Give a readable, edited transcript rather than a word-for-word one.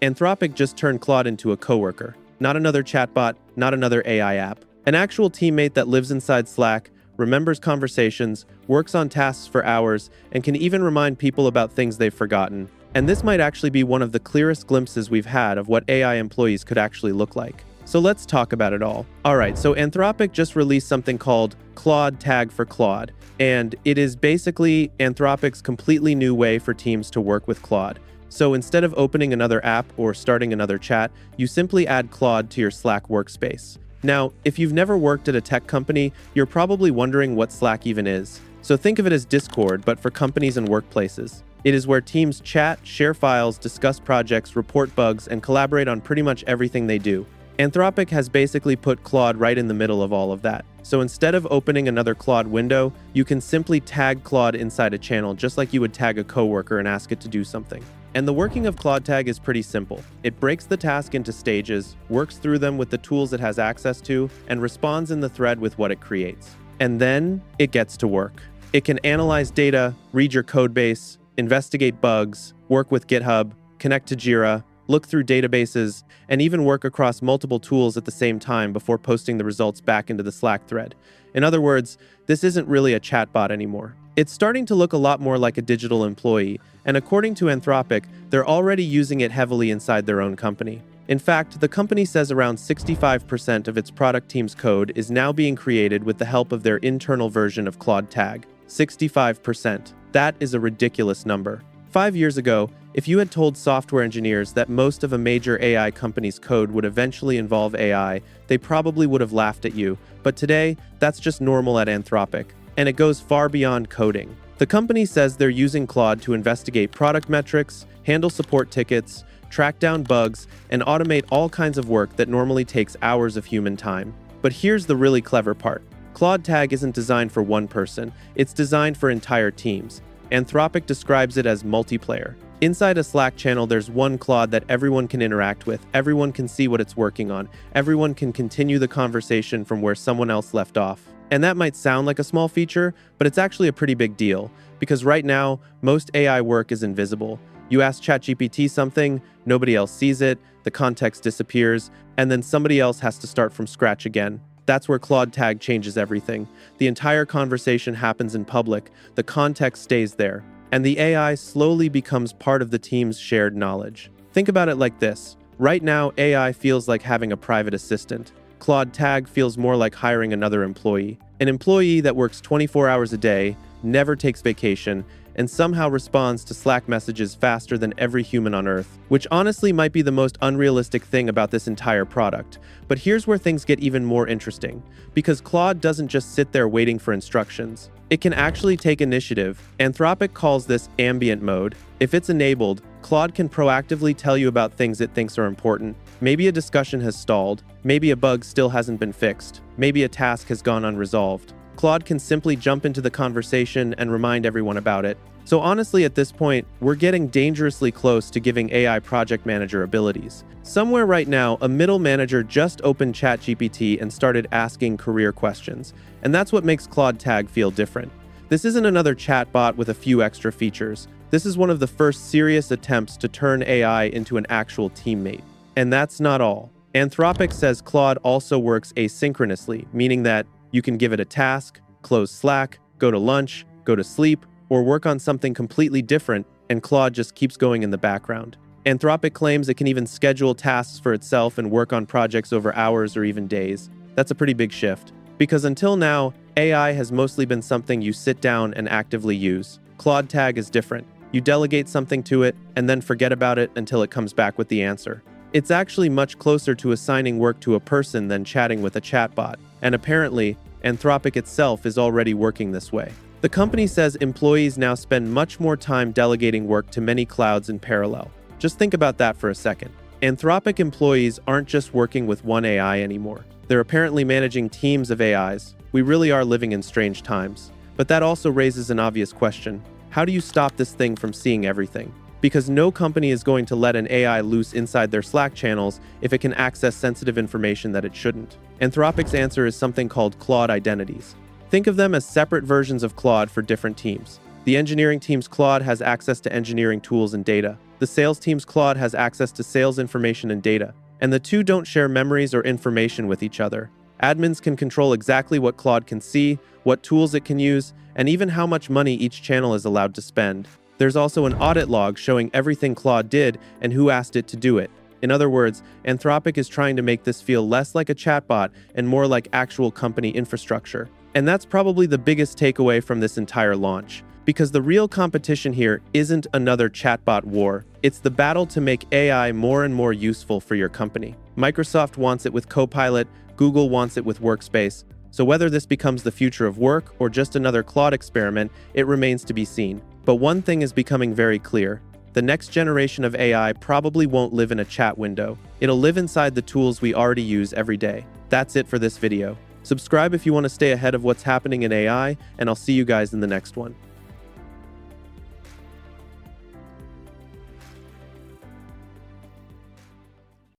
Anthropic just turned Claude into a coworker. Not another chatbot, not another AI app. An actual teammate that lives inside Slack, remembers conversations, works on tasks for hours, and can even remind people about things they've forgotten. And this might actually be one of the clearest glimpses we've had of what AI employees could actually look like. So let's talk about it all. Alright, so Anthropic just released something called Claude Tag for Claude, and it is basically Anthropic's completely new way for teams to work with Claude. So instead of opening another app or starting another chat, you simply add Claude to your Slack workspace. Now, if you've never worked at a tech company, you're probably wondering what Slack even is. So think of it as Discord, but for companies and workplaces. It is where teams chat, share files, discuss projects, report bugs, and collaborate on pretty much everything they do. Anthropic has basically put Claude right in the middle of all of that. So instead of opening another Claude window, you can simply tag Claude inside a channel just like you would tag a coworker and ask it to do something. And the working of Claude Tag is pretty simple. It breaks the task into stages, works through them with the tools it has access to, and responds in the thread with what it creates. And then it gets to work. It can analyze data, read your codebase, investigate bugs, work with GitHub, connect to Jira, look through databases, and even work across multiple tools at the same time before posting the results back into the Slack thread. In other words, this isn't really a chatbot anymore. It's starting to look a lot more like a digital employee, and according to Anthropic, they're already using it heavily inside their own company. In fact, the company says around 65% of its product team's code is now being created with the help of their internal version of Claude Tag. 65%. That is a ridiculous number. 5 years ago, if you had told software engineers that most of a major AI company's code would eventually involve AI, they probably would have laughed at you. But today, that's just normal at Anthropic. And it goes far beyond coding. The company says they're using Claude to investigate product metrics, handle support tickets, track down bugs, and automate all kinds of work that normally takes hours of human time. But here's the really clever part. Claude Tag isn't designed for one person, it's designed for entire teams. Anthropic describes it as multiplayer. Inside a Slack channel, there's one Claude that everyone can interact with, everyone can see what it's working on, everyone can continue the conversation from where someone else left off. And that might sound like a small feature, but it's actually a pretty big deal, because right now, most AI work is invisible. You ask ChatGPT something, nobody else sees it, the context disappears, and then somebody else has to start from scratch again. That's where Claude Tag changes everything. The entire conversation happens in public, the context stays there, and the AI slowly becomes part of the team's shared knowledge. Think about it like this. Right now, AI feels like having a private assistant. Claude Tag feels more like hiring another employee. An employee that works 24 hours a day, never takes vacation, and somehow responds to Slack messages faster than every human on Earth, which honestly might be the most unrealistic thing about this entire product. But here's where things get even more interesting, because Claude doesn't just sit there waiting for instructions. It can actually take initiative. Anthropic calls this ambient mode. If it's enabled, Claude can proactively tell you about things it thinks are important. Maybe a discussion has stalled, maybe a bug still hasn't been fixed, maybe a task has gone unresolved. Claude can simply jump into the conversation and remind everyone about it. So honestly, at this point, we're getting dangerously close to giving AI project manager abilities. Somewhere right now, a middle manager just opened ChatGPT and started asking career questions. And that's what makes Claude Tag feel different. This isn't another chatbot with a few extra features. This is one of the first serious attempts to turn AI into an actual teammate. And that's not all. Anthropic says Claude also works asynchronously, meaning that you can give it a task, close Slack, go to lunch, go to sleep, or work on something completely different, and Claude just keeps going in the background. Anthropic claims it can even schedule tasks for itself and work on projects over hours or even days. That's a pretty big shift. Because until now, AI has mostly been something you sit down and actively use. Claude Tag is different. You delegate something to it, and then forget about it until it comes back with the answer. It's actually much closer to assigning work to a person than chatting with a chatbot. And apparently, Anthropic itself is already working this way. The company says employees now spend much more time delegating work to many clouds in parallel. Just think about that for a second. Anthropic employees aren't just working with one AI anymore. They're apparently managing teams of AIs. We really are living in strange times. But that also raises an obvious question. How do you stop this thing from seeing everything? Because no company is going to let an AI loose inside their Slack channels if it can access sensitive information that it shouldn't. Anthropic's answer is something called Claude identities. Think of them as separate versions of Claude for different teams. The engineering team's Claude has access to engineering tools and data. The The sales team's Claude has access to sales information and data, and the two don't share memories or information with each other. Admins can control exactly what Claude can see, what tools it can use, and even how much money each channel is allowed to spend. There's also an audit log showing everything Claude did and who asked it to do it. In other words, Anthropic is trying to make this feel less like a chatbot and more like actual company infrastructure. And that's probably the biggest takeaway from this entire launch. Because the real competition here isn't another chatbot war. It's the battle to make AI more and more useful for your company. Microsoft wants it with Copilot, Google wants it with Workspace. So whether this becomes the future of work or just another Claude experiment, it remains to be seen. But one thing is becoming very clear. The next generation of AI probably won't live in a chat window. It'll live inside the tools we already use every day. That's it for this video. Subscribe if you want to stay ahead of what's happening in AI, and I'll see you guys in the next one.